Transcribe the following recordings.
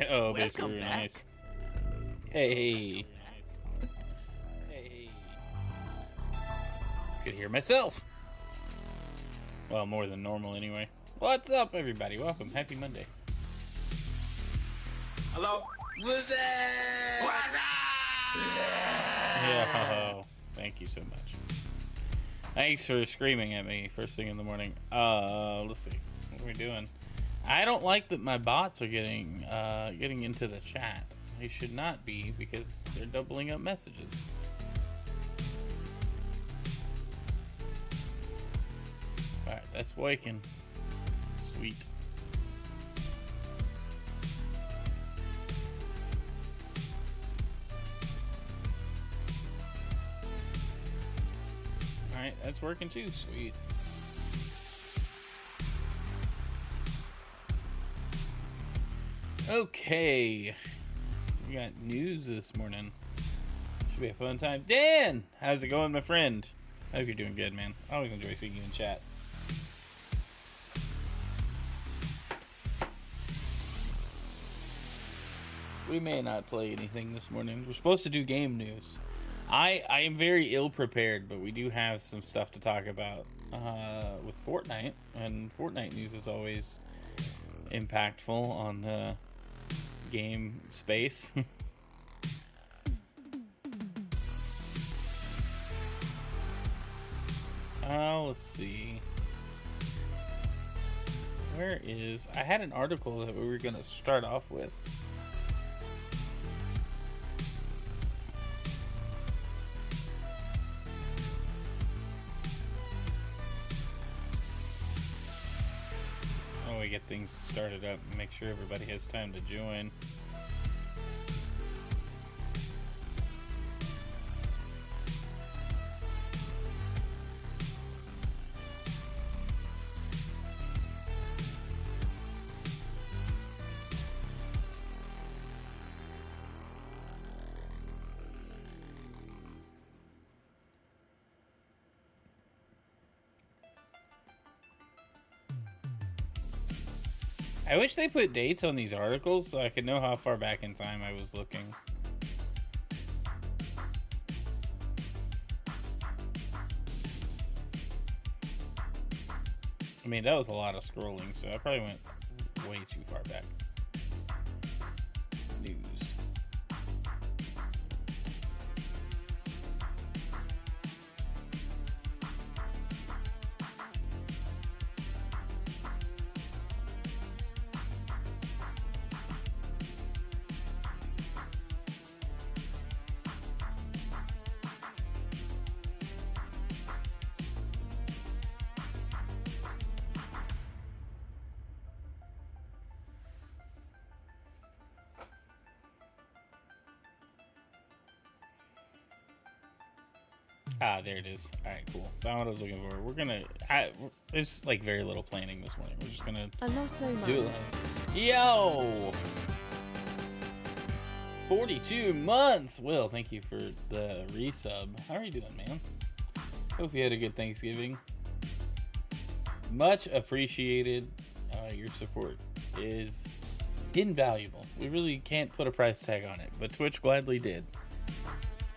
Oh, basically nice. Hey. Hey. Could hear myself. Well, more than normal anyway. What's up, everybody? Welcome. Happy Monday. Hello? What's that? Yeah. Thank you so much. Thanks for screaming at me first thing in the morning. Let's see. What are we doing? I don't like that my bots are getting into the chat. They should not be because they're doubling up messages. Alright, that's waking. Sweet. Alright, that's working too. Sweet. Okay. We got news this morning. Should be a fun time. Dan! How's it going, my friend? I hope you're doing good, man. I always enjoy seeing you in chat. We may not play anything this morning. We're supposed to do game news. I am very ill prepared, but we do have some stuff to talk about with Fortnite, and Fortnite news is always impactful on the game space. Let's see. Where is... I had an article that we were going to start off with. We get things started up and make sure everybody has time to join. I wish they put dates on these articles so I could know how far back in time I was looking. I mean, that was a lot of scrolling, so I probably went way too far back. News. Ah, there it is. All right, cool. Found what I was looking for. We're gonna... it's like very little planning this morning. We're just gonna do it. Yo! 42 months! Will, thank you for the resub. How are you doing, man? Hope you had a good Thanksgiving. Much appreciated. Your support is invaluable. We really can't put a price tag on it, but Twitch gladly did.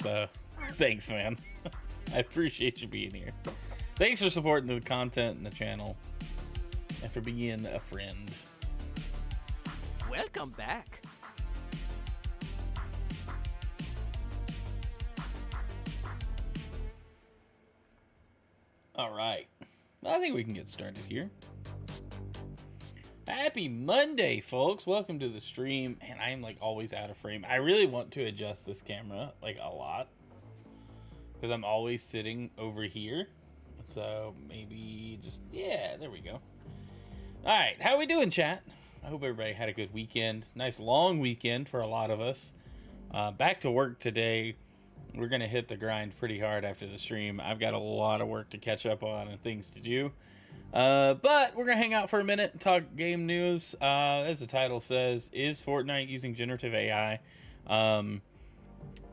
So, thanks, man. I appreciate you being here. Thanks for supporting the content and the channel, and for being a friend. Welcome back. All right. I think we can get started here. Happy Monday, folks. Welcome to the stream. And I'm like always out of frame. I really want to adjust this camera like a lot, because I'm always sitting over here. So maybe just, yeah, there we go. All right, how are we doing, chat? I hope everybody had a good weekend. Nice long weekend for a lot of us. Back to work today. We're going to hit the grind pretty hard after the stream. I've got a lot of work to catch up on and things to do. But we're going to hang out for a minute and talk game news. As the title says, is Fortnite using generative AI?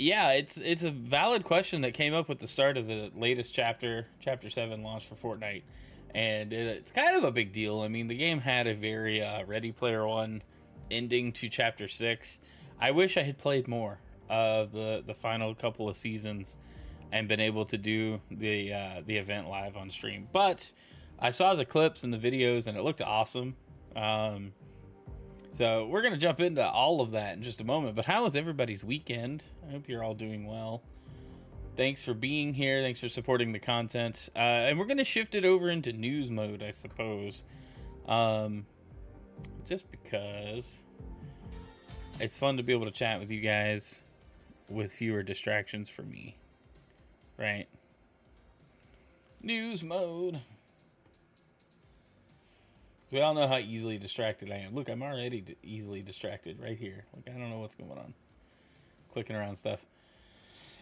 Yeah, it's a valid question that came up with the start of the latest chapter 7 launch for Fortnite. And it's kind of a big deal. I mean, the game had a very Ready Player One ending to chapter 6. I wish I had played more of the final couple of seasons and been able to do the event live on stream. But I saw the clips and the videos and it looked awesome. So we're going to jump into all of that in just a moment. But how was everybody's weekend? I hope you're all doing well. Thanks for being here. Thanks for supporting the content. And we're going to shift it over into news mode, I suppose. Just because it's fun to be able to chat with you guys with fewer distractions for me. Right? News mode. We all know how easily distracted I am. Look, I'm already easily distracted right here. Like, I don't know what's going on. Clicking around stuff.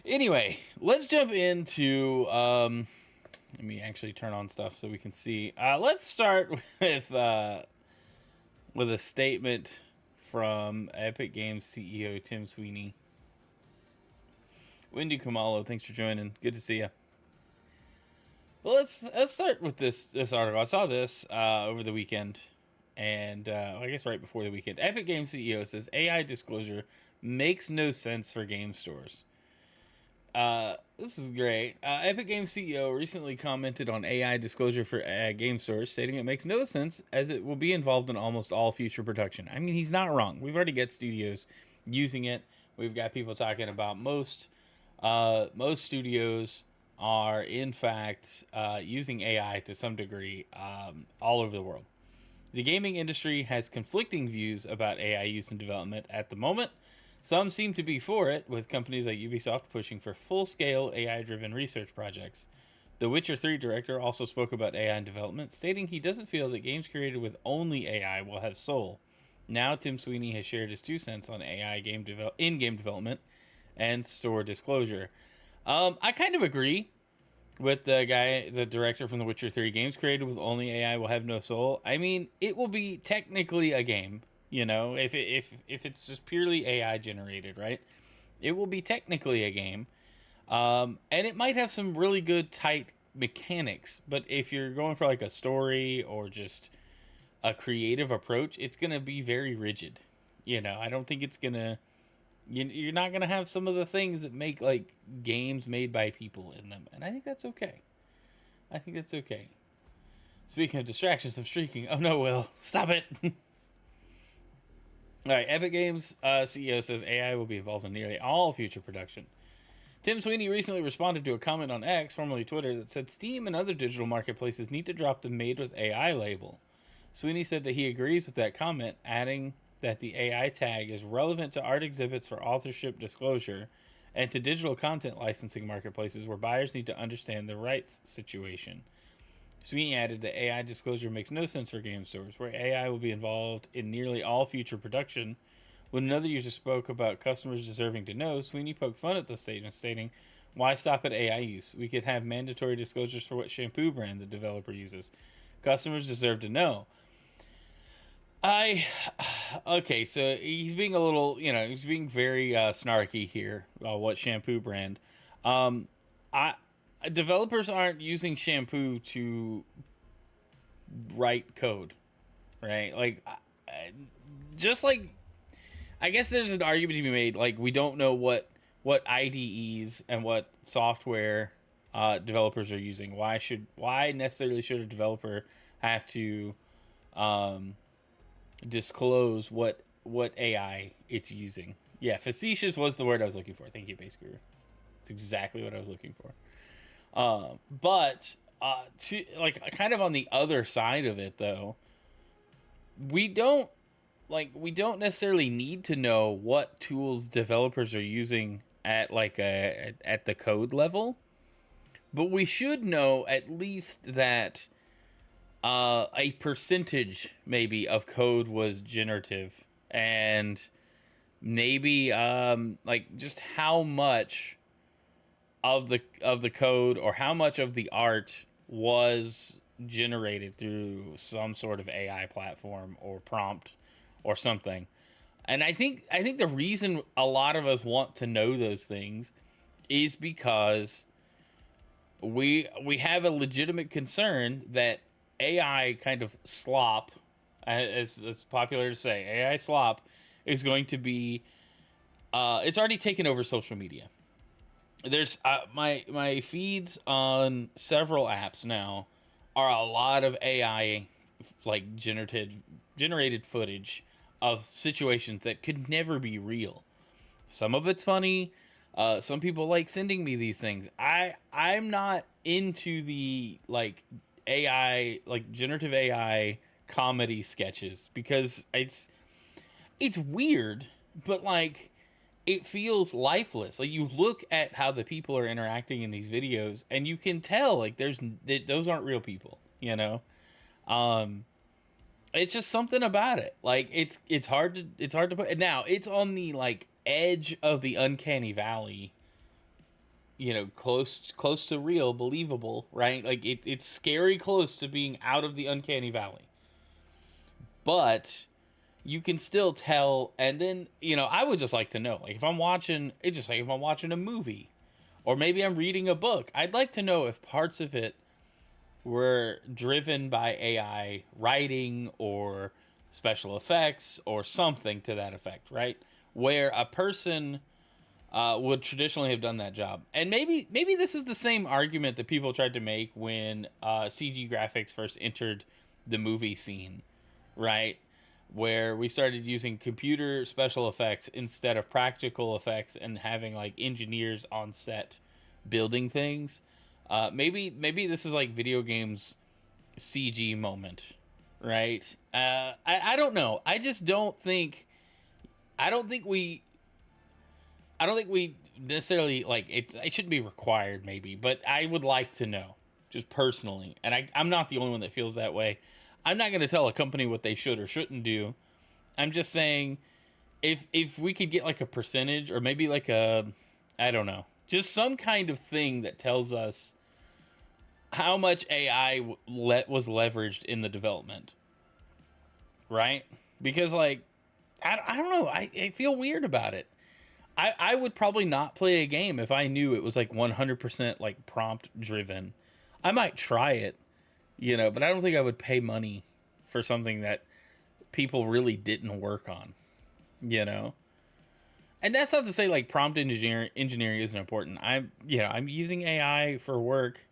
Anyway, let's jump into... let me actually turn on stuff so we can see. Let's start with a statement from Epic Games CEO Tim Sweeny. Wendy Kumalo, thanks for joining. Good to see you. Well, let's start with this article. I saw this over the weekend, and I guess right before the weekend. Epic Games CEO says AI disclosure makes no sense for game stores. This is great. Epic Games CEO recently commented on AI disclosure for game stores, stating it makes no sense as it will be involved in almost all future production. I mean, he's not wrong. We've already got studios using it. We've got people talking about most studios are in fact using AI to some degree all over the world. The gaming industry has conflicting views about AI use in development at the moment. Some seem to be for it, with companies like Ubisoft pushing for full-scale AI-driven research projects. The Witcher 3 director also spoke about AI in development, stating he doesn't feel that games created with only AI will have soul. Now Tim Sweeny has shared his 2 cents on AI in-game development and store disclosure. I kind of agree with the director from The Witcher 3. Games created with only AI will have no soul. I mean, it will be technically a game. You know, if it's just purely AI generated, right? It will be technically a game. And it might have some really good tight mechanics. But if you're going for like a story or just a creative approach, it's going to be very rigid. You know, I don't think it's going to... You're not going to have some of the things that make like games made by people in them. And I think that's okay. I think that's okay. Speaking of distractions, I'm streaking. Oh no, Will. Stop it. All right, Epic Games CEO says AI will be involved in nearly all future production. Tim Sweeny recently responded to a comment on X, formerly Twitter, that said Steam and other digital marketplaces need to drop the Made with AI label. Sweeny said that he agrees with that comment, adding that the AI tag is relevant to art exhibits for authorship disclosure and to digital content licensing marketplaces where buyers need to understand the rights situation. Sweeny added that AI disclosure makes no sense for game stores, where AI will be involved in nearly all future production. When another user spoke about customers deserving to know, Sweeny poked fun at the statement, stating, "Why stop at AI use? We could have mandatory disclosures for what shampoo brand the developer uses. Customers deserve to know." Okay, so he's being a little, he's being very snarky here. What shampoo brand? Developers aren't using shampoo to write code, right? Like, just like, I guess there's an argument to be made. Like, we don't know what IDEs and what software developers are using. Why necessarily should a developer have to disclose what AI it's using? Yeah, facetious was the word I was looking for. Thank you, Base Guru. It's exactly what I was looking for. But to like kind of on the other side of it though, we don't necessarily need to know what tools developers are using at at the code level, but we should know at least that a percentage maybe of code was generative, and maybe just how much of the code or how much of the art was generated through some sort of AI platform or prompt or something. And I think the reason a lot of us want to know those things is because we have a legitimate concern that AI kind of slop as it's popular to say, AI slop is going to be. It's already taken over social media. There's my feeds on several apps now are a lot of AI like generated footage of situations that could never be real. Some of it's funny. Some people like sending me these things. I'm not into the like AI like generative AI comedy sketches because it's weird, but like it feels lifeless. Like you look at how the people are interacting in these videos and you can tell like those aren't real people, you know? Um it's just something about it. Like it's hard to put. Now, it's on the like edge of the uncanny valley, you know, close to real, believable, right? Like it's scary close to being out of the uncanny valley. But you can still tell, and then you know I would just like to know, like if I'm watching it's just like if I'm watching a movie or maybe I'm reading a book, I'd like to know if parts of it were driven by AI writing or special effects or something to that effect, right? Where a person would traditionally have done that job. And maybe this is the same argument that people tried to make when CG graphics first entered the movie scene, right? Where we started using computer special effects instead of practical effects and having like engineers on set building things. Maybe this is like video games CG moment, right? I don't know. I don't think we I don't think we necessarily like it shouldn't be required maybe, but I would like to know just personally. And I'm not the only one that feels that way. I'm not going to tell a company what they should or shouldn't do. I'm just saying if we could get like a percentage or maybe like a I don't know, just some kind of thing that tells us how much AI was leveraged in the development, right? Because like I don't know, I feel weird about it. I would probably not play a game if I knew it was like 100% like prompt driven. I might try it, you know, but I don't think I would pay money for something that people really didn't work on, you know. And that's not to say like prompt engineering isn't important. I'm using AI for work,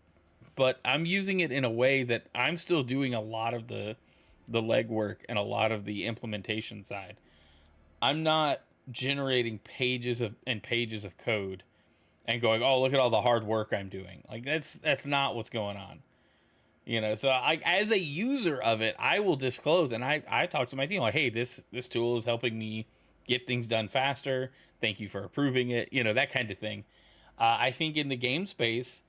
but I'm using it in a way that I'm still doing a lot of the legwork and a lot of the implementation side. I'm not generating pages of code and going, "Oh, look at all the hard work I'm doing." Like that's not what's going on. You know, so I as a user of it, I will disclose and I talk to my team like, "Hey, this tool is helping me get things done faster. Thank you for approving it." You know, that kind of thing. I think in the game space,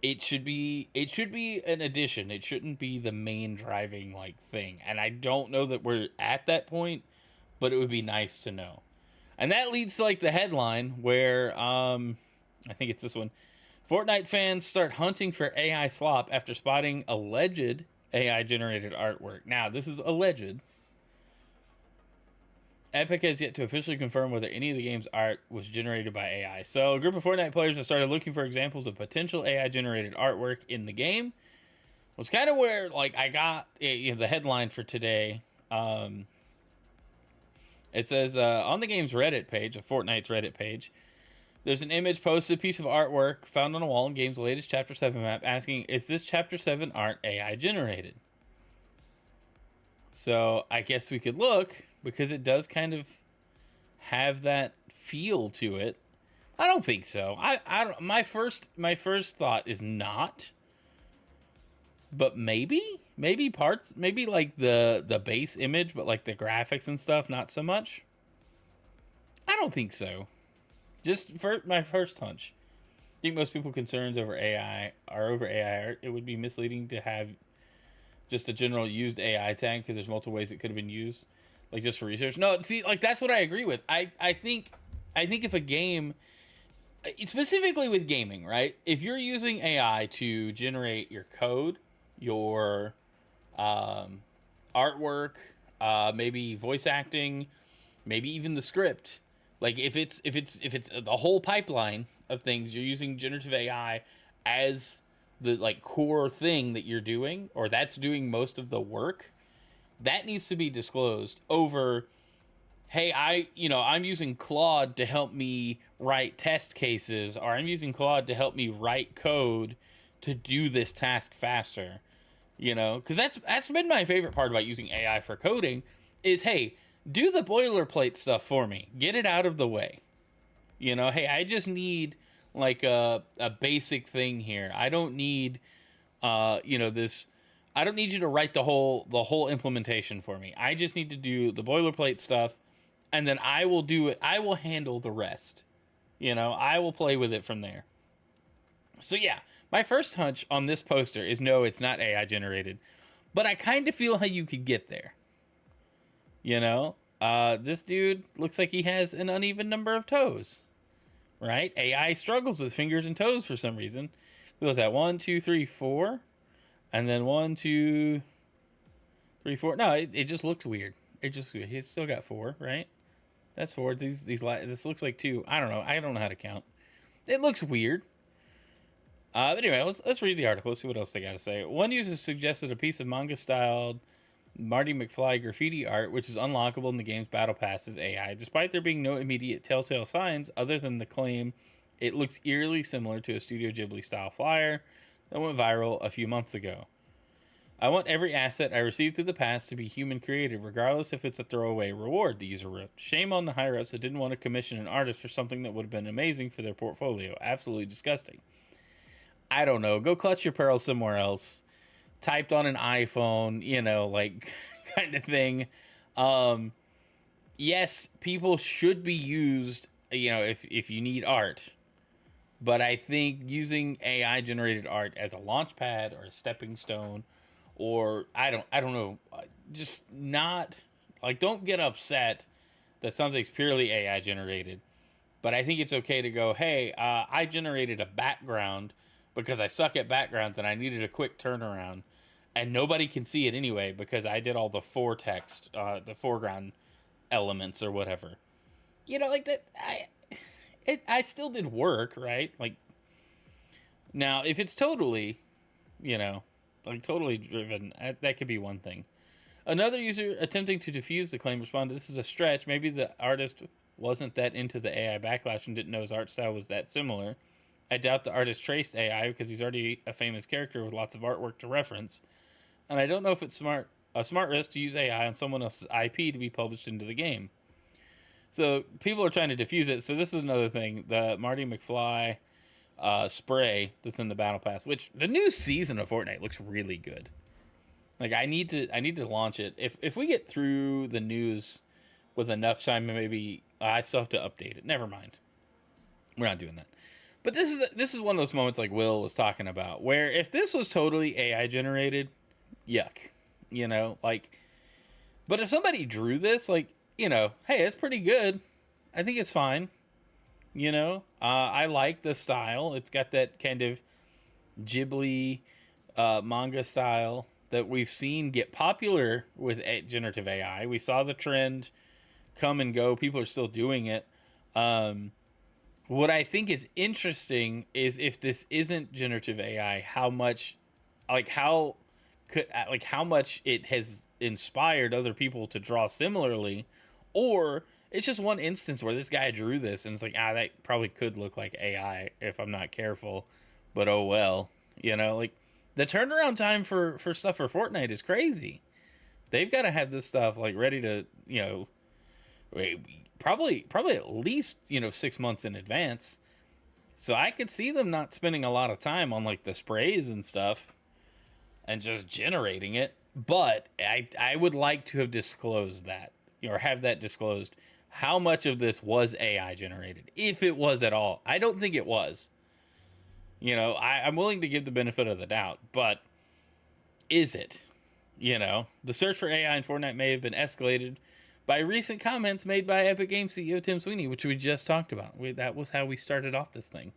it should be an addition. It shouldn't be the main driving like thing. And I don't know that we're at that point, but it would be nice to know. And that leads to like the headline where I think it's this one. Fortnite fans start hunting for AI slop after spotting alleged AI generated artwork. Now, this is alleged. Epic has yet to officially confirm whether any of the game's art was generated by AI. So, a group of Fortnite players have started looking for examples of potential AI generated artwork in the game. Was kind of where like I got the headline for today. It says on the game's Reddit page, of Fortnite's Reddit page, there's an image posted, piece of artwork found on a wall in game's latest Chapter 7 map, asking, is this Chapter 7 art AI generated? So I guess we could look, because it does kind of have that feel to it. I don't think so. I don't. My first thought is not, but maybe parts, maybe like the base image, but like the graphics and stuff, not so much. I don't think so. Just for my first hunch, I think most people concerns over AI are over AI art. It would be misleading to have just a general used AI tag because there's multiple ways it could have been used, like just for research. No, see, like that's what I agree with. I think if a game, specifically with gaming, right? If you're using AI to generate your code, your artwork, maybe voice acting, maybe even the script. Like if it's the whole pipeline of things, you're using generative AI as the like core thing that you're doing, or that's doing most of the work. That needs to be disclosed over, hey, I'm using Claude to help me write test cases, or I'm using Claude to help me write code to do this task faster. Because that's been my favorite part about using AI for coding is, hey, do the boilerplate stuff for me. Get it out of the way. Hey, I just need like a basic thing here. I don't need this. I don't need you to write the whole implementation for me. I just need to do the boilerplate stuff, and then I will do it. I will handle the rest. I will play with it from there. So yeah, my first hunch on this poster is no, it's not AI generated, but I kind of feel how you could get there. This dude looks like he has an uneven number of toes, right? AI struggles with fingers and toes for some reason. What was that? 1, 2, 3, 4, and then 1, 2, 3, 4. No, it just looks weird. He's still got 4, right? That's 4. This looks like 2. I don't know. I don't know how to count. It looks weird. But anyway, let's read the article. Let's see what else they got to say. One user suggested a piece of manga-styled Marty McFly graffiti art, which is unlockable in the game's battle pass as AI, despite there being no immediate telltale signs other than the claim it looks eerily similar to a Studio Ghibli-style flyer that went viral a few months ago. I want every asset I received through the pass to be human-created, regardless if it's a throwaway reward, the user wrote. Shame on the higher-ups that didn't want to commission an artist for something that would have been amazing for their portfolio. Absolutely disgusting. I don't know. Go clutch your pearls somewhere else. Typed on an iPhone, kind of thing. Yes, people should be used, if you need art. But I think using AI generated art as a launch pad or a stepping stone, or I don't know, just not don't get upset that something's purely AI generated. But I think it's okay to go, hey, I generated a background because I suck at backgrounds and I needed a quick turnaround, and nobody can see it anyway because I did all the foretext, the foreground elements or whatever. That. I still did work, right? Now if it's totally, totally driven, that could be one thing. Another user attempting to defuse the claim responded, "This is a stretch. Maybe the artist wasn't that into the AI backlash and didn't know his art style was that similar. I doubt the artist traced AI because he's already a famous character with lots of artwork to reference. And I don't know if it's a smart risk to use AI on someone else's IP to be published into the game." So people are trying to diffuse it. So this is another thing. The Marty McFly spray that's in the battle pass, which the new season of Fortnite looks really good. I need to launch it. If we get through the news with enough time, maybe I still have to update it. Never mind. We're not doing that. But this is one of those moments like Will was talking about, where if this was totally AI generated, yuck, But if somebody drew this, hey, it's pretty good. I think it's fine. I like the style. It's got that kind of Ghibli manga style that we've seen get popular with generative AI. We saw the trend come and go. People are still doing it. What I think is interesting is if this isn't generative AI, how much it has inspired other people to draw similarly, or it's just one instance where this guy drew this and it's that probably could look like AI if I'm not careful, but oh well, the turnaround time for stuff for Fortnite is crazy. They've got to have this stuff ready to, probably at least 6 months in advance. So I could see them not spending a lot of time on the sprays and stuff and just generating it. But I would like to have disclosed that, or have that disclosed, how much of this was AI generated, if it was at all. I don't think it was. I'm willing to give the benefit of the doubt, but is it? The search for AI in Fortnite may have been escalated by recent comments made by Epic Games CEO Tim Sweeny, which we just talked about. That was how we started off this thing.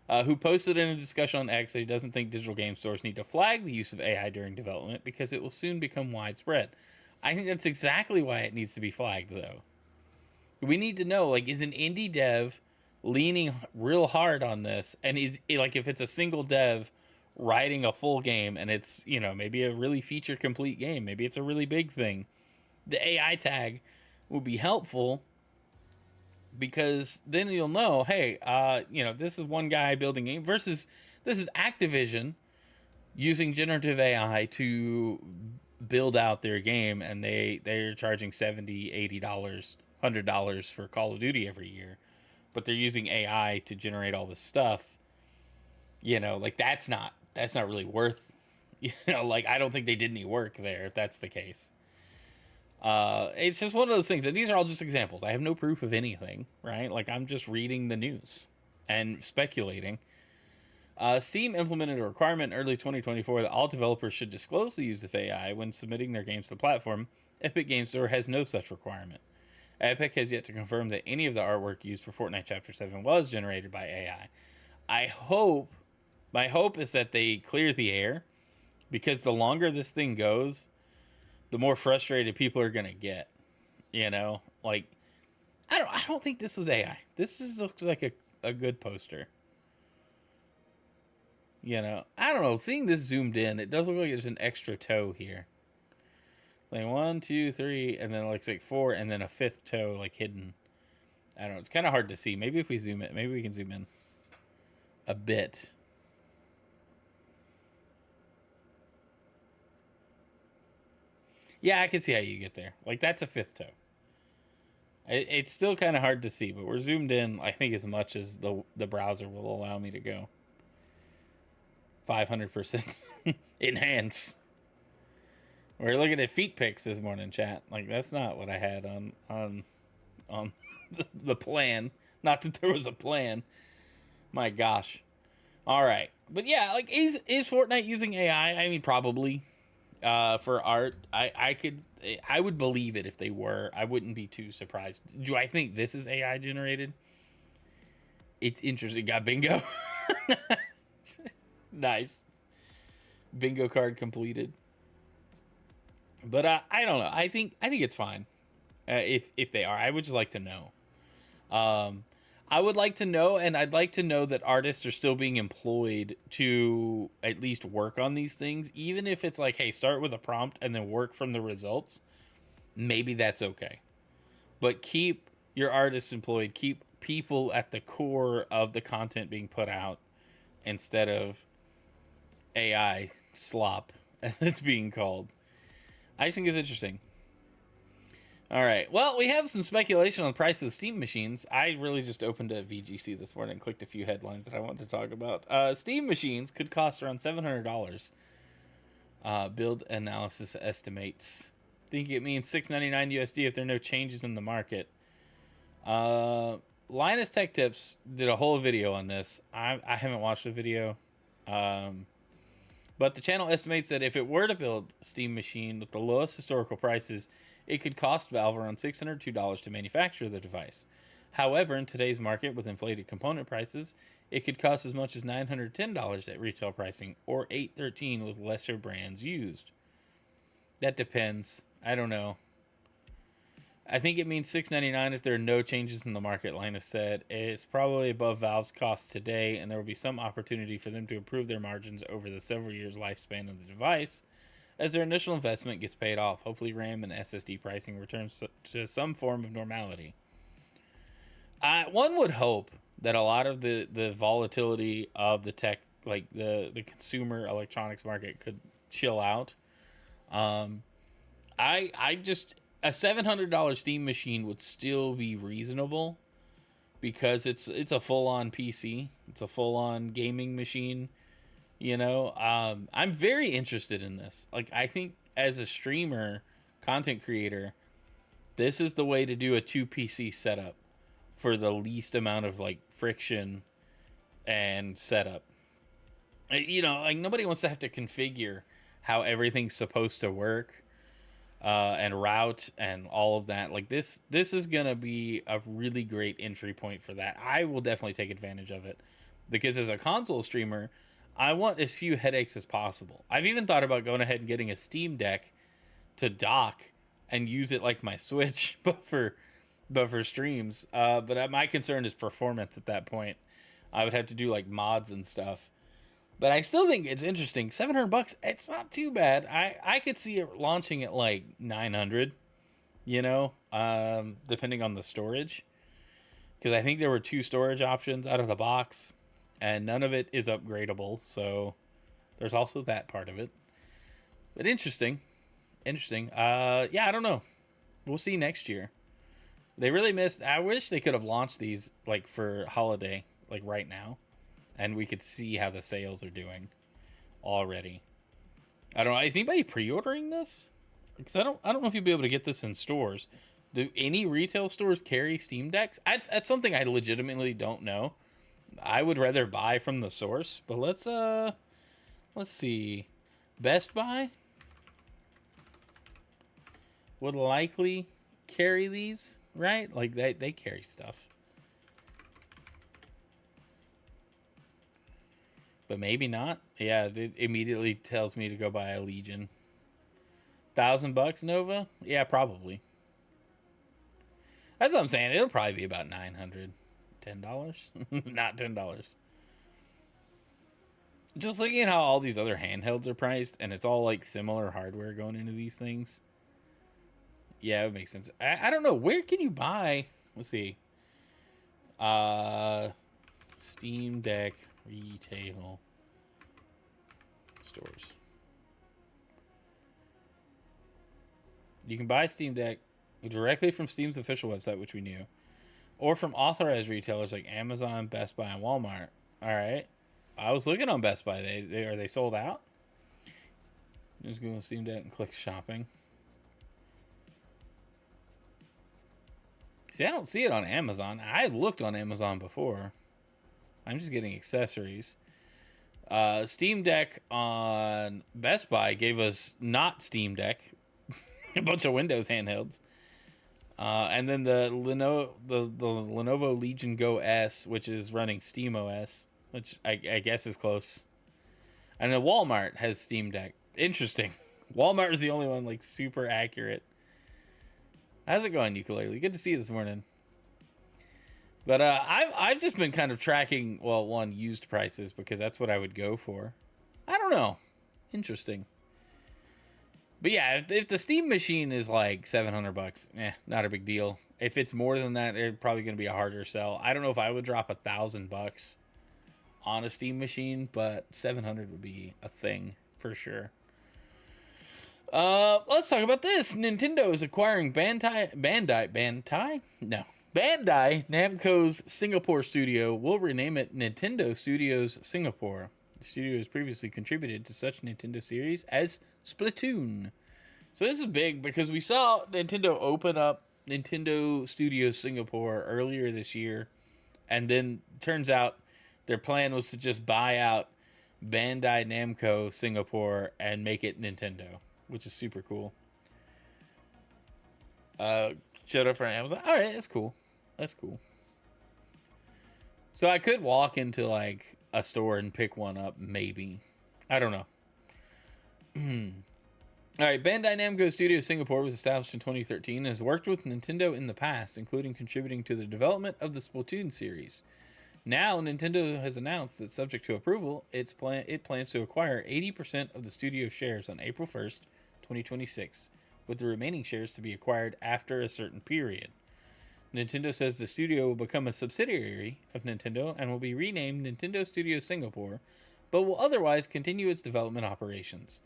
Who posted in a discussion on X that he doesn't think digital game stores need to flag the use of AI during development because it will soon become widespread. I think that's exactly why it needs to be flagged, though. We need to know, is an indie dev leaning real hard on this? And is if it's a single dev, writing a full game, and it's, maybe a really feature complete game. Maybe it's a really big thing. The AI tag will be helpful because then you'll know, hey, this is one guy building a game versus this is Activision using generative AI to build out their game, and they're charging $70, $80, $100 for Call of Duty every year, but they're using AI to generate all this stuff. Like that's not really worth. Like I don't think they did any work there if that's the case. It's just one of those things, and these are all just examples. I have no proof of anything, right? Like I'm just reading the news and speculating. Steam implemented a requirement in early 2024 that all developers should disclose the use of AI when submitting their games to the platform. Epic Games Store has no such requirement. Epic has yet to confirm that any of the artwork used for Fortnite Chapter 7 was generated by AI. My hope is that they clear the air, because the longer this thing goes, the more frustrated people are gonna get. Like I don't think this was AI. This just looks like a good poster. I don't know. Seeing this zoomed in, it does look like there's an extra toe here. Like 1, 2, 3, and then it looks like 4, and then a 5th toe like hidden. I don't know. It's kind of hard to see. Maybe if we zoom it, maybe we can zoom in a bit. Yeah, I can see how you get there. Like that's a 5th toe. It's still kind of hard to see, but we're zoomed in, I think, as much as the browser will allow me to go. 500% enhance. We're looking at feet pics this morning, chat. Like that's not what I had on the plan. Not that there was a plan. My gosh. All right, but yeah, like is Fortnite using AI? I mean, probably. For art, I would believe it if they were. I wouldn't be too surprised. Do I think this is AI generated? It's interesting. Got bingo. Nice. Bingo card completed. But I don't know. I think it's fine. If they are, I would just like to know. I would like to know, and I'd like to know that artists are still being employed to at least work on these things, even if it's like, hey, start with a prompt and then work from the results. Maybe that's okay. But keep your artists employed. Keep people at the core of the content being put out instead of AI slop, as it's being called. I just think it's interesting. All right. Well, we have some speculation on the price of the Steam machines. I really just opened a VGC this morning and clicked a few headlines that I wanted to talk about. Steam machines could cost around $700. Build analysis estimates. Think it means $699 USD if there are no changes in the market. Linus Tech Tips did a whole video on this. I haven't watched the video. But the channel estimates that if it were to build a Steam machine with the lowest historical prices, it could cost Valve around $602 to manufacture the device. However, in today's market with inflated component prices, it could cost as much as $910 at retail pricing, or $813 with lesser brands used. That depends. I don't know. I think it means $699 if there are no changes in the market, Linus said. It's probably above Valve's costs today, and there will be some opportunity for them to improve their margins over the several years lifespan of the device as their initial investment gets paid off. Hopefully RAM and SSD pricing returns to some form of normality. One would hope that a lot of the volatility of the tech, like the consumer electronics market, could chill out. I just... A $700 Steam machine would still be reasonable because it's a full-on PC. It's a full-on gaming machine. I'm very interested in this. Like, I think as a streamer, content creator, this is the way to do a 2 PC setup for the least amount of like friction and setup. Like nobody wants to have to configure how everything's supposed to work. And route and all of that. Like this is gonna be a really great entry point for that. I will definitely take advantage of it because as a console streamer, I want as few headaches as possible. I've even thought about going ahead and getting a Steam Deck to dock and use it like my Switch, but for streams. But my concern is performance at that point. I would have to do like mods and stuff. But I still think it's interesting. $700, it's not too bad. I could see it launching at like 900, depending on the storage. Because I think there were 2 storage options out of the box, and none of it is upgradable. So there's also that part of it. But interesting. Yeah, I don't know. We'll see next year. They really missed. I wish they could have launched these like for holiday, like right now, and we could see how the sales are doing already. I don't know. Is anybody pre-ordering this? Because I don't know if you'll be able to get this in stores. Do any retail stores carry Steam Decks? That's something I legitimately don't know. I would rather buy from the source, but let's see. Best Buy would likely carry these, right? Like they carry stuff. But maybe not. Yeah, it immediately tells me to go buy a Legion. $1,000 Nova? Yeah, probably. That's what I'm saying. It'll probably be about $900. $10? Not $10. Just looking at how all these other handhelds are priced, and it's all like similar hardware going into these things. Yeah, it makes sense. I don't know. Where can you buy? Let's see. Steam Deck retail stores. You can buy Steam Deck directly from Steam's official website, which we knew, or from authorized retailers like Amazon, Best Buy, and Walmart. All right. I was looking on Best Buy. Are they sold out? Just go on Steam Deck and click shopping. See, I don't see it on Amazon. I looked on Amazon before. I'm just getting accessories. Steam Deck on Best Buy gave us not Steam Deck, a bunch of Windows handhelds. And then the Lenovo Legion Go S, which is running SteamOS, which I guess is close. And then Walmart has Steam Deck. Interesting. Walmart is the only one like super accurate. How's it going, Ukulele? Good to see you this morning. But I've just been kind of tracking, used prices, because that's what I would go for. I don't know. Interesting. But yeah, if the Steam machine is like $700, not a big deal. If it's more than that, it's probably going to be a harder sell. I don't know if I would drop $1,000 on a Steam machine, but $700 would be a thing for sure. Let's talk about this. Nintendo is acquiring Bandai Namco's Singapore studio. Will rename it Nintendo Studios Singapore. The studio has previously contributed to such Nintendo series as Splatoon. So this is big because we saw Nintendo open up Nintendo Studios Singapore earlier this year, and then turns out their plan was to just buy out Bandai Namco Singapore and make it Nintendo, which is super cool. Showed up for Amazon. All right, that's cool. That's cool. So I could walk into like a store and pick one up, maybe. I don't know. All right, Bandai Namco Studios Singapore was established in 2013 and has worked with Nintendo in the past, including contributing to the development of the Splatoon series. Now, Nintendo has announced that, subject to approval, it plans to acquire 80% of the studio shares on April 1st, 2026, with the remaining shares to be acquired after a certain period. Nintendo says the studio will become a subsidiary of Nintendo and will be renamed Nintendo Studios Singapore, but will otherwise continue its development operations.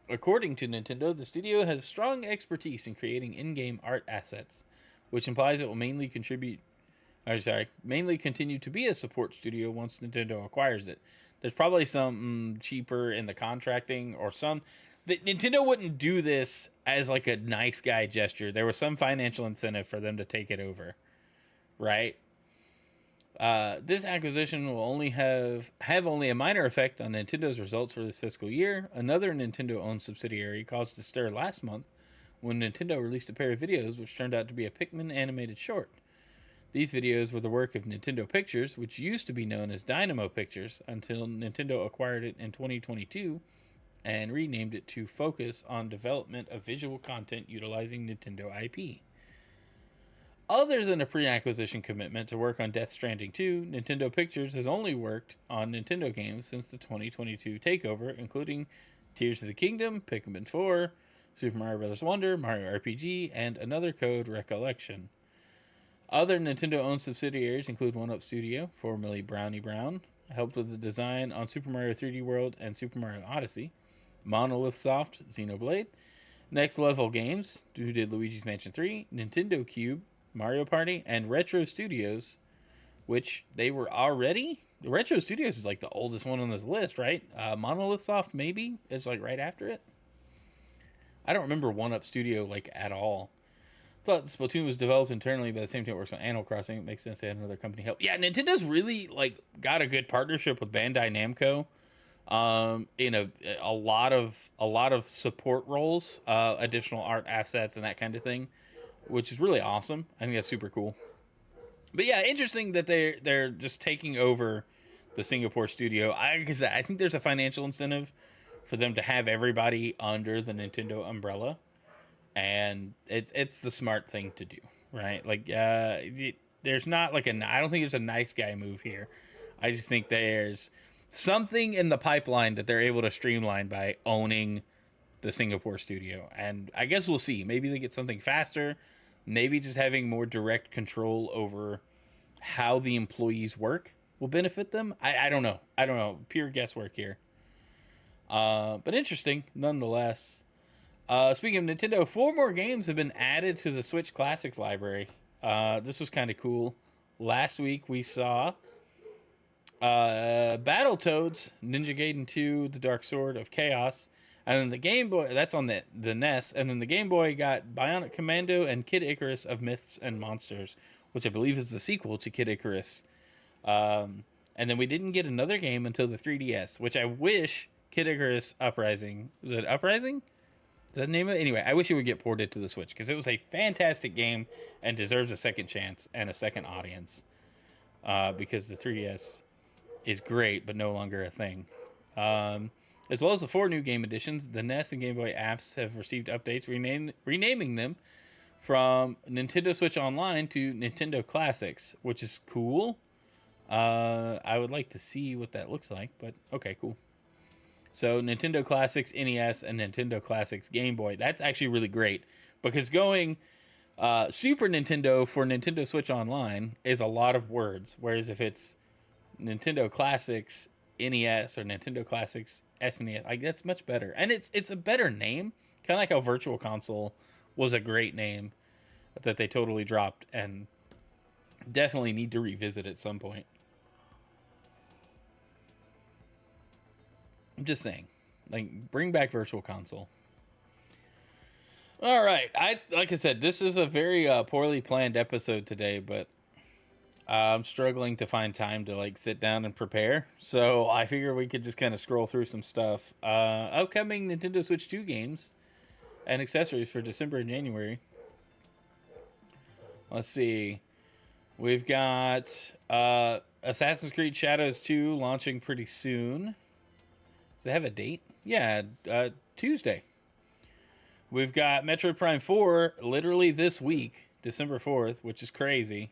According to Nintendo, the studio has strong expertise in creating in-game art assets, which implies it will mainly continue to be a support studio once Nintendo acquires it. There's probably some cheaper in the contracting or some... Nintendo wouldn't do this as like a nice guy gesture. There was some financial incentive for them to take it over, right? This acquisition will only have only a minor effect on Nintendo's results for this fiscal year. Another Nintendo-owned subsidiary caused a stir last month when Nintendo released a pair of videos which turned out to be a Pikmin animated short. These videos were the work of Nintendo Pictures, which used to be known as Dynamo Pictures until Nintendo acquired it in 2022 and renamed it to focus on development of visual content utilizing Nintendo IP. Other than a pre-acquisition commitment to work on Death Stranding 2, Nintendo Pictures has only worked on Nintendo games since the 2022 takeover, including Tears of the Kingdom, Pikmin 4, Super Mario Bros. Wonder, Mario RPG, and Another Code Recollection. Other Nintendo-owned subsidiaries include 1UP Studio, formerly Brownie Brown, helped with the design on Super Mario 3D World and Super Mario Odyssey, Monolith Soft, Xenoblade, Next Level Games, who did Luigi's Mansion 3, Nintendo Cube, Mario Party, and Retro Studios, which they were already. Retro Studios is like the oldest one on this list, right? Monolith Soft maybe is like right after it. I don't remember 1UP Studio like at all. Thought Splatoon was developed internally by the same team that works on Animal Crossing. It makes sense they had another company help. Yeah, Nintendo's really like got a good partnership with Bandai Namco. In a lot of support roles, additional art assets and that kind of thing, which is really awesome. I think that's super cool. But yeah, interesting that they're just taking over the Singapore studio. I think there's a financial incentive for them to have everybody under the Nintendo umbrella, and it's the smart thing to do, right? Like, there's not like I don't think there's a nice guy move here. I just think there's something in the pipeline that they're able to streamline by owning the Singapore studio, and I guess we'll see. Maybe they get something faster. Maybe just having more direct control over how the employees work will benefit them. I don't know. I don't know. Pure guesswork here. But interesting nonetheless. Speaking of Nintendo, 4 more games have been added to the Switch Classics library. This was kind of cool. Last week we saw Battletoads, Ninja Gaiden 2, The Dark Sword of Chaos, and then the Game Boy, that's on the NES, and then the Game Boy got Bionic Commando and Kid Icarus of Myths and Monsters, which I believe is the sequel to Kid Icarus. And then we didn't get another game until the 3DS, which I wish Kid Icarus Uprising, was it Uprising? Is that the name of it? Anyway, I wish it would get ported to the Switch, because it was a fantastic game and deserves a second chance and a second audience, because the 3DS is great, but no longer a thing. As well as the 4 new game editions, the NES and Game Boy apps have received updates, renaming them from Nintendo Switch Online to Nintendo Classics, which is cool. I would like to see what that looks like, but okay, cool. So Nintendo Classics NES and Nintendo Classics Game Boy, that's actually really great, because going Super Nintendo for Nintendo Switch Online is a lot of words, whereas if it's Nintendo Classics NES or Nintendo Classics SNES, like, that's much better, and it's a better name, kind of like how Virtual Console was a great name that they totally dropped and definitely need to revisit at some point. I'm just saying, like, bring back Virtual Console. All right, like I said, this is a very poorly planned episode today, but I'm struggling to find time to like sit down and prepare, so I figure we could just kind of scroll through some stuff. Upcoming Nintendo Switch 2 games and accessories for December and January. Let's see. We've got Assassin's Creed Shadows 2 launching pretty soon. Does it have a date? Yeah, Tuesday. We've got Metroid Prime 4 literally this week, December 4th, which is crazy.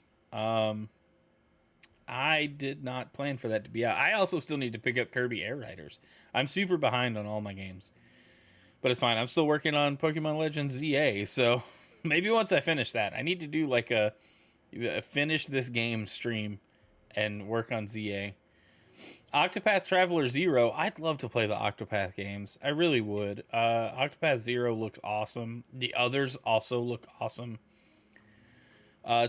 I did not plan for that to be out. I also still need to pick up Kirby Air Riders. I'm super behind on all my games, but it's fine. I'm still working on Pokemon Legends ZA, so maybe once I finish that, I need to do like a finish this game stream and work on ZA. Octopath Traveler 0. I'd love to play the Octopath games. I really would. Octopath 0 looks awesome. The others also look awesome.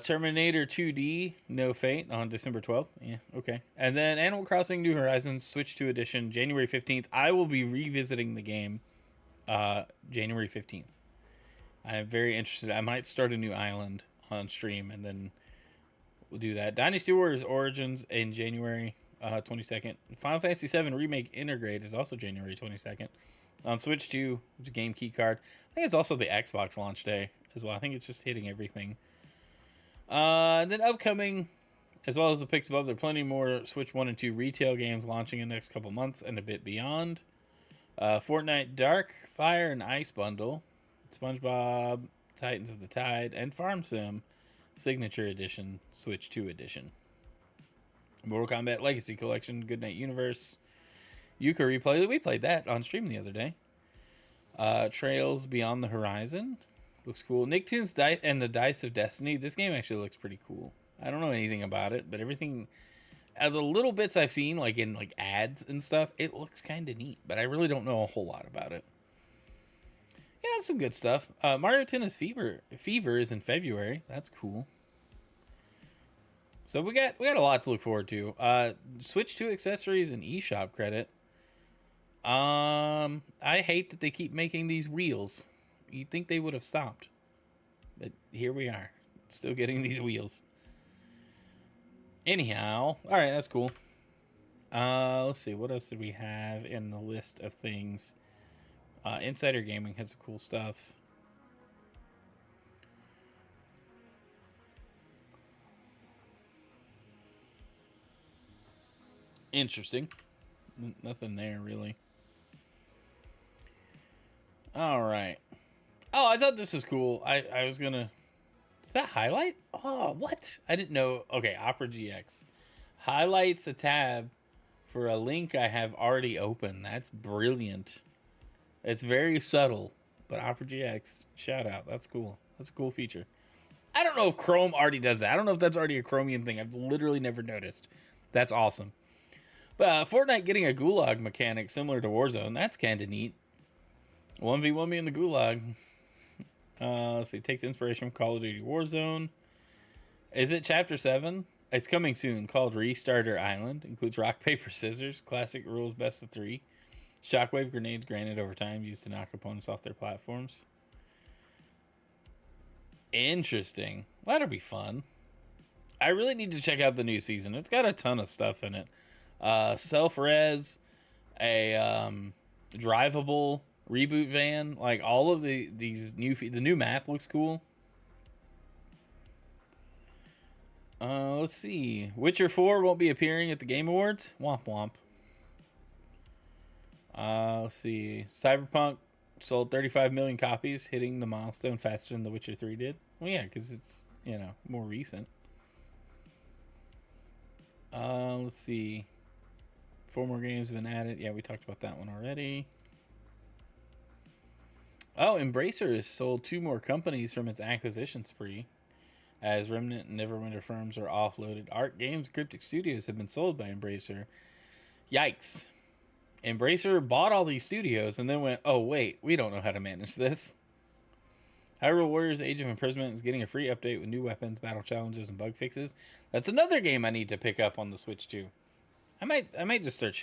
Terminator 2D, No Fate on December 12th. Yeah, okay. And then Animal Crossing New Horizons Switch 2 Edition, January 15th. I will be revisiting the game January 15th. I am very interested. I might start a new island on stream, and then we'll do that. Dynasty Warriors Origins in January 22nd. Final Fantasy VII Remake Intergrade is also January 22nd. On Switch 2, which is a game key card. I think it's also the Xbox launch day as well. I think it's just hitting everything. And then upcoming, as well as the picks above, there are plenty more Switch 1 and 2 retail games launching in the next couple months and a bit beyond. Fortnite Dark, Fire, and Ice Bundle, SpongeBob, Titans of the Tide, and Farm Sim Signature Edition, Switch 2 Edition. Mortal Kombat Legacy Collection, Goodnight Universe, Yuka Replay. We played that on stream the other day. Trails Beyond the Horizon. Looks cool. Nicktoons and the Dice of Destiny. This game actually looks pretty cool. I don't know anything about it, but everything, the little bits I've seen, like in like ads and stuff, it looks kind of neat. But I really don't know a whole lot about it. Yeah, some good stuff. Mario Tennis Fever is in February. That's cool. So we got a lot to look forward to. Switch 2 accessories and eShop credit. I hate that they keep making these wheels. You'd think they would have stopped. But here we are. Still getting these wheels. Anyhow. Alright, that's cool. Let's see. What else did we have in the list of things? Insider Gaming had some cool stuff. Interesting. Nothing there, really. Alright. Oh, I thought this was cool. I was gonna... Is that highlight? Oh, what? I didn't know. Okay, Opera GX. Highlights a tab for a link I have already open. That's brilliant. It's very subtle, but Opera GX, shout out. That's cool. That's a cool feature. I don't know if Chrome already does that. I don't know if that's already a Chromium thing. I've literally never noticed. That's awesome. But Fortnite getting a gulag mechanic similar to Warzone. That's kind of neat. 1v1 me in the gulag. Let's see. It takes inspiration from Call of Duty Warzone. Is it Chapter 7? It's coming soon. Called Restarter Island. Includes rock, paper, scissors. Classic rules best of 3. Shockwave grenades granted over time. Used to knock opponents off their platforms. Interesting. That'll be fun. I really need to check out the new season. It's got a ton of stuff in it. Self-res, a drivable reboot van, like all of the new map looks cool. Let's see. Witcher 4 won't be appearing at the Game Awards. Womp womp. Let's see. Cyberpunk sold 35 million copies, hitting the milestone faster than The Witcher 3 did. Well, yeah, because it's, more recent. Let's see. 4 more games have been added. Yeah, we talked about that one already. Oh, Embracer has sold 2 more companies from its acquisition spree, as Remnant and Neverwinter firms are offloaded. Art Games Cryptic Studios have been sold by Embracer. Yikes. Embracer bought all these studios and then went, oh, wait, we don't know how to manage this. Hyrule Warriors Age of Imprisonment is getting a free update with new weapons, battle challenges, and bug fixes. That's another game I need to pick up on the Switch, too. I might just start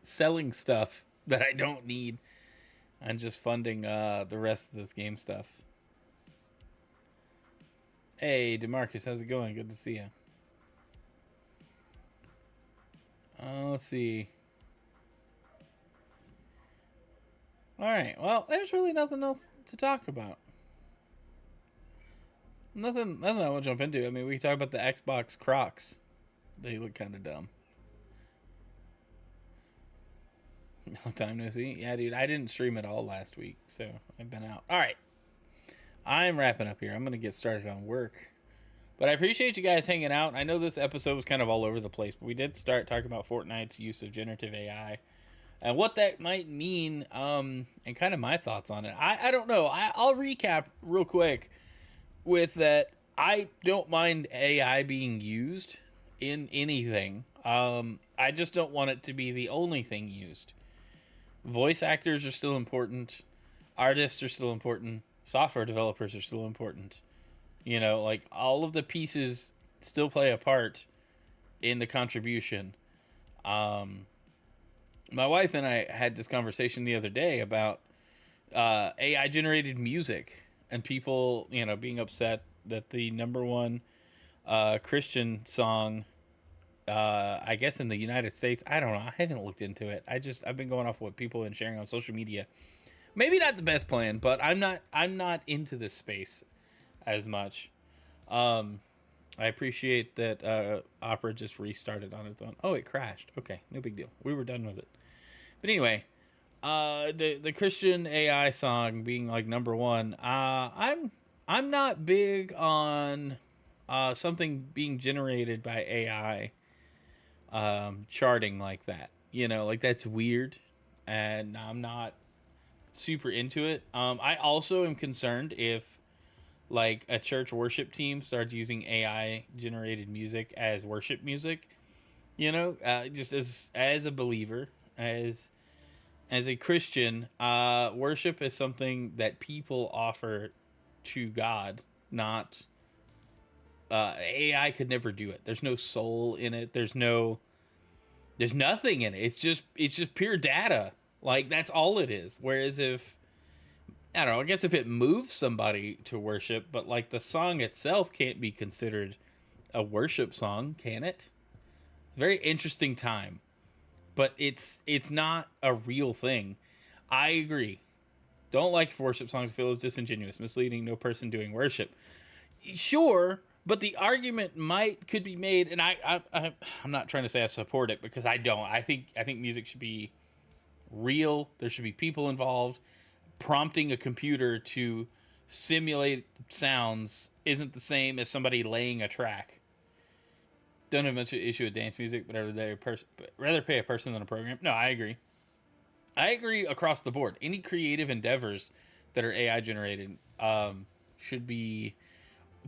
selling stuff that I don't need, and just funding the rest of this game stuff. Hey, DeMarcus, how's it going? Good to see you. Let's see. All right. Well, there's really nothing else to talk about. Nothing I want to jump into. I mean, we can talk about the Xbox Crocs. They look kind of dumb. Long time no see. Yeah, dude, I didn't stream at all last week, so I've been out. All right. I'm wrapping up here. I'm going to get started on work. But I appreciate you guys hanging out. I know this episode was kind of all over the place, but we did start talking about Fortnite's use of generative AI and what that might mean, and kind of my thoughts on it. I don't know. I'll recap real quick with that. I don't mind AI being used in anything. I just don't want it to be the only thing used. Voice actors are still important. Artists are still important. Software developers are still important. Like all of the pieces still play a part in the contribution. My wife and I had this conversation the other day about AI generated music and people, being upset that the number one Christian song, I guess in the United States, I don't know. I haven't looked into it. I've been going off what people have been sharing on social media. Maybe not the best plan, but I'm not into this space as much. I appreciate that Opera just restarted on its own. Oh, it crashed. Okay, no big deal. We were done with it. But anyway, the Christian AI song being like number one, I'm I'm not big on something being generated by AI charting like that. Like that's weird, and I'm not super into it. I also am concerned if like a church worship team starts using AI generated music as worship music. Just as a believer, as a Christian, worship is something that people offer to God, not AI could never do it. There's no soul in it. There's nothing in it. It's just pure data. Like that's all it is. Whereas if I don't know, I guess if it moves somebody to worship, but like the song itself can't be considered a worship song, can it? Very interesting time, but it's not a real thing. I agree. Don't like worship songs. Feel as disingenuous, misleading. No person doing worship. Sure, but the argument could be made, and I'm not trying to say I support it because I don't. I think music should be real. There should be people involved. Prompting a computer to simulate sounds isn't the same as somebody laying a track. Don't have much issue with dance music, but rather pay a person than a program. No, I agree. I agree across the board. Any creative endeavors that are AI generated should be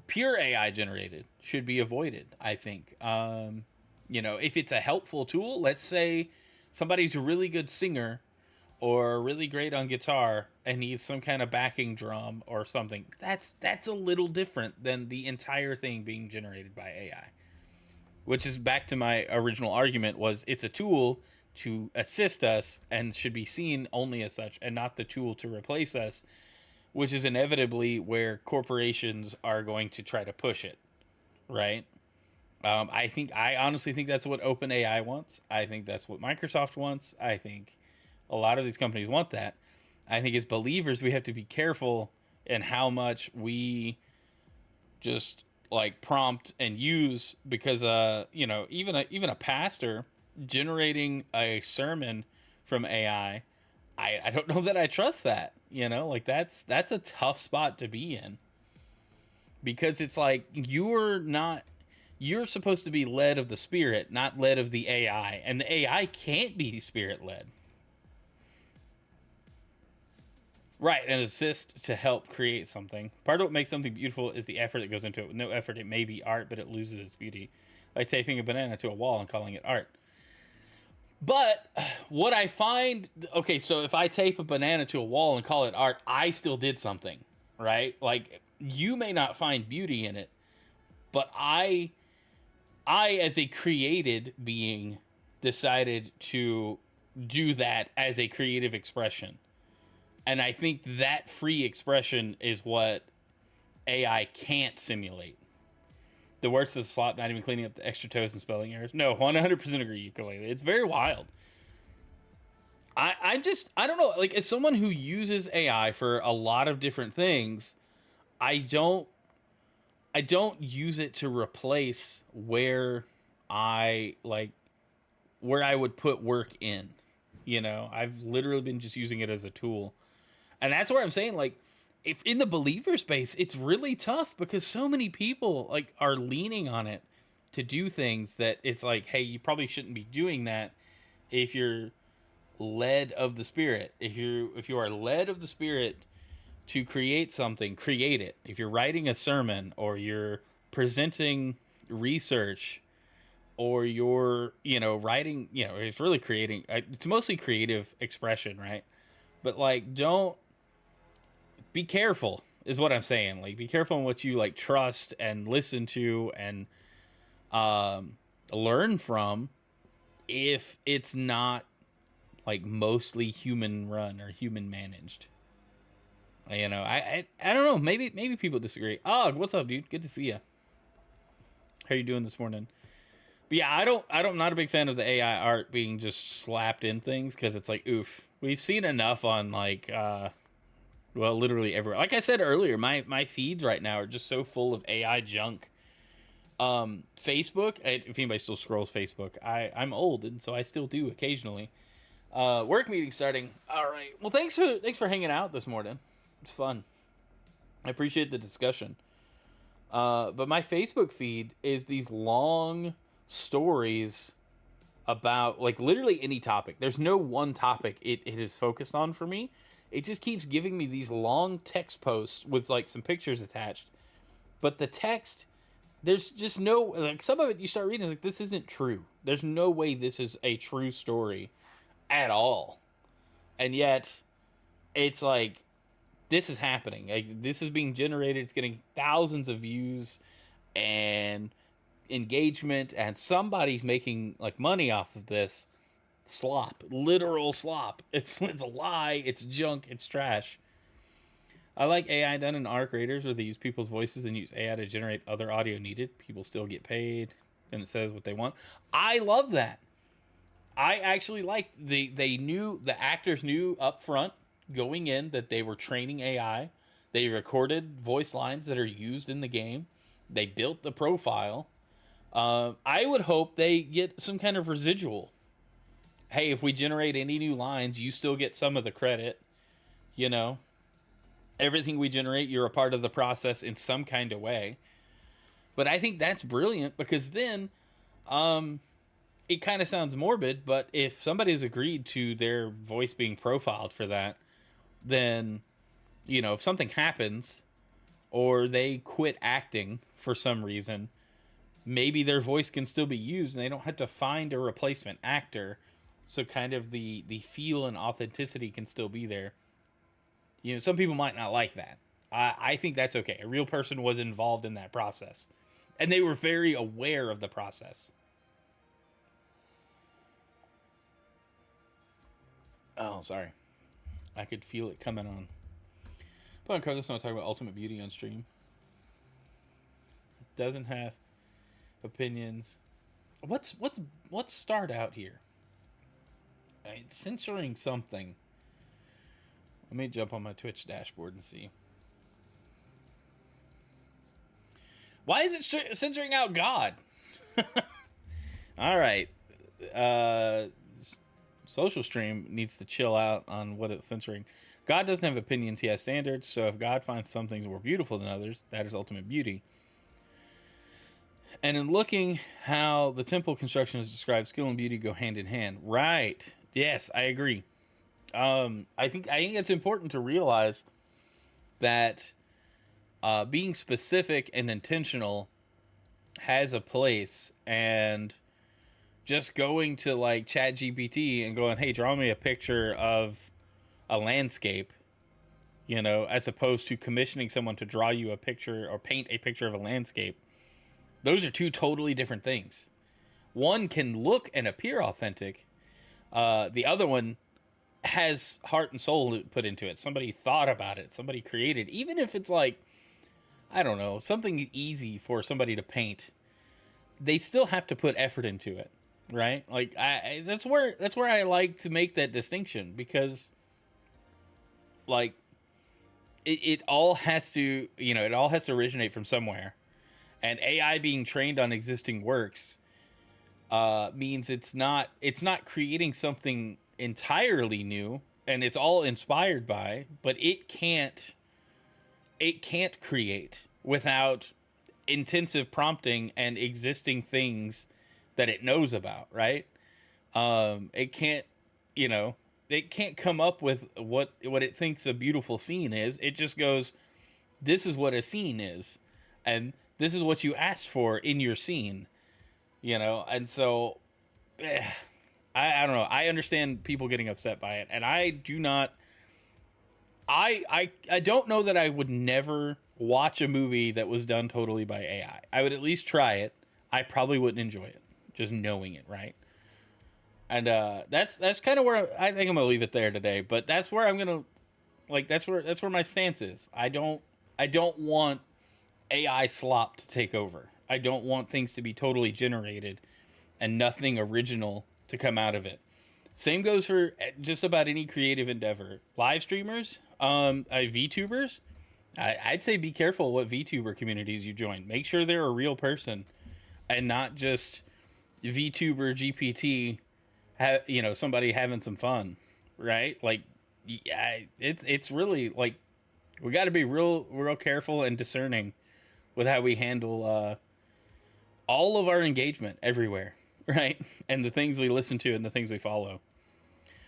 pure AI generated should be avoided. I think. If it's a helpful tool, let's say somebody's a really good singer or really great on guitar and needs some kind of backing drum or something. That's a little different than the entire thing being generated by AI. Which is back to my original argument was it's a tool to assist us and should be seen only as such and not the tool to replace us, which is inevitably where corporations are going to try to push it, right? I honestly think that's what OpenAI wants. I think that's what Microsoft wants. I think a lot of these companies want that. I think as believers, we have to be careful in how much we just like prompt and use because even a pastor generating a sermon from AI, I don't know that I trust that. Like that's a tough spot to be in because it's like you're supposed to be led of the Spirit, not led of the AI, and the AI can't be Spirit led. Right, and assist to help create something. Part of what makes something beautiful is the effort that goes into it. With no effort, it may be art, but it loses its beauty. Like taping a banana to a wall and calling it art. But what I find... Okay, so if I tape a banana to a wall and call it art, I still did something, right? Like, you may not find beauty in it, but I as a created being, decided to do that as a creative expression. And I think that free expression is what AI can't simulate. The worst of the slop, not even cleaning up the extra toes and spelling errors. No, 100% agree, ukulele. It's very wild. I don't know. Like, as someone who uses AI for a lot of different things, I don't use it to replace where I would put work in. I've literally been just using it as a tool. And that's where I'm saying, like, if in the believer space, it's really tough because so many people like are leaning on it to do things that it's like, hey, you probably shouldn't be doing that if you're led of the Spirit. If you are led of the Spirit to create something, create it. If you're writing a sermon or you're presenting research or you're, writing, it's really creating, it's mostly creative expression, right? But like, don't be careful is what I'm saying. Like, be careful in what you like trust and listen to and learn from if it's not like mostly human run or human managed. I don't know. Maybe people disagree. Oh, what's up, dude? Good to see you. How you doing this morning? But yeah, I'm not a big fan of the AI art being just slapped in things because it's like, oof. We've seen enough on like literally everywhere. Like I said earlier, my feeds right now are just so full of AI junk. Facebook, if anybody still scrolls Facebook, I'm old and so I still do occasionally. Work meeting starting. All right. Well, thanks for hanging out this morning. It's fun. I appreciate the discussion. But my Facebook feed is these long stories about like literally any topic. There's no one topic it is focused on for me. It just keeps giving me these long text posts with like some pictures attached. But the text, there's just no, like, some of it you start reading, it's like, this isn't true. There's no way this is a true story at all. And yet, it's like, this is happening. Like, this is being generated. It's getting thousands of views and engagement, and somebody's making like money off of this slop, literal slop. It's a lie. It's junk. It's trash. I like AI done in R creators where they use people's voices and use AI to generate other audio needed. People still get paid, and it says what they want. I love that. I actually like the actors knew up front going in that they were training AI. They recorded voice lines that are used in the game. They built the profile. I would hope they get some kind of residual. Hey, if we generate any new lines, you still get some of the credit. You know, everything we generate, you're a part of the process in some kind of way. But I think that's brilliant because then, it kind of sounds morbid, but if somebody has agreed to their voice being profiled for that, then, you know, if something happens or they quit acting for some reason, maybe their voice can still be used and they don't have to find a replacement actor. So kind of the feel and authenticity can still be there. You know, some people might not like that. I think that's okay. A real person was involved in that process. And they were very aware of the process. Oh, sorry. I could feel it coming on. But on cover this, I'll talk about Ultimate Beauty on stream. Doesn't have opinions. Let's start out here. It's censoring something. Let me jump on my Twitch dashboard and see. Why is it censoring out God? All right. Social stream needs to chill out on what it's censoring. God doesn't have opinions. He has standards. So if God finds some things more beautiful than others, that is ultimate beauty. And in looking how the temple construction is described, skill and beauty go hand in hand. Right. Yes, I agree. I think it's important to realize that being specific and intentional has a place, and just going to like ChatGPT and going, hey, draw me a picture of a landscape, you know, as opposed to commissioning someone to draw you a picture or paint a picture of a landscape. Those are two totally different things. One can look and appear authentic. The other one has heart and soul put into it. Somebody thought about it. Somebody created. Even if it's like, I don't know, something easy for somebody to paint, they still have to put effort into it, right? Like that's where I like to make that distinction, because like it all has to, you know, it all has to originate from somewhere. And AI being trained on existing works means it's not creating something entirely new, and it's all inspired by, but it can't create without intensive prompting and existing things that it knows about, right? It can't, you know, it can't come up with what it thinks a beautiful scene is. It just goes, this is what a scene is, and this is what you asked for in your scene, you know? And so, I don't know. I understand people getting upset by it, and I do not. I don't know that I would never watch a movie that was done totally by AI. I would at least try it. I probably wouldn't enjoy it, just knowing it, right? And that's kind of where I think I'm gonna leave it there today. But that's where I'm gonna, like, that's where my stance is. I don't want AI slop to take over. I don't want things to be totally generated and nothing original to come out of it. Same goes for just about any creative endeavor. Live streamers, VTubers, I'd say be careful what VTuber communities you join. Make sure they're a real person and not just VTuber GPT, you know, somebody having some fun, right? Like, yeah, it's really like We got to be real careful and discerning with how we handle all of our engagement everywhere, right? And the things we listen to and the things we follow.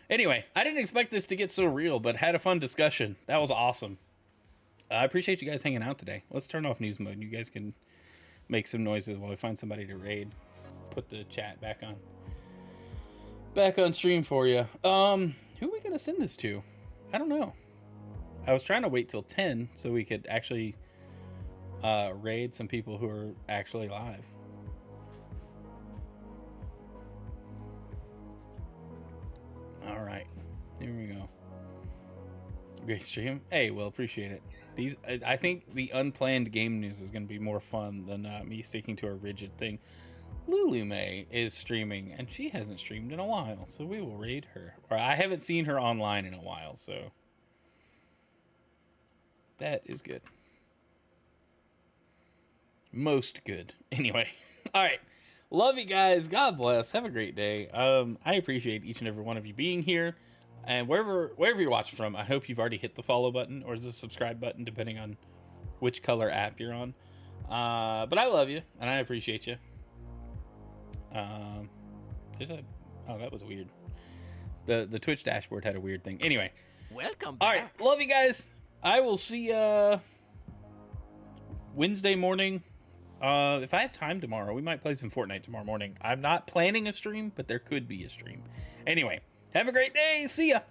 Anyway, I didn't expect this to get so real, but had a fun discussion. That was awesome. I appreciate you guys hanging out today. Let's turn off news mode. You guys can make some noises while we find somebody to raid. Put the chat back on stream for you. Who are we gonna send this to? I don't know. I was trying to wait till 10 so we could actually raid some people who are actually live. All right, here we go. Great stream. Hey, well, appreciate it. I think the unplanned game news is going to be more fun than me sticking to a rigid thing. Lulu May is streaming, and she hasn't streamed in a while, so we will raid her. Or I haven't seen her online in a while, so that is good. Most good. Anyway, all right. Love you guys. God bless. Have a great day. I appreciate each and every one of you being here. And wherever you're watching from, I hope you've already hit the follow button or the subscribe button, depending on which color app you're on. But I love you, and I appreciate you. Oh, that was weird. The Twitch dashboard had a weird thing. Anyway. Welcome back. All right. Love you guys. I will see you Wednesday morning. If I have time tomorrow, we might play some Fortnite tomorrow morning. I'm not planning a stream, but there could be a stream. Anyway, have a great day. See ya.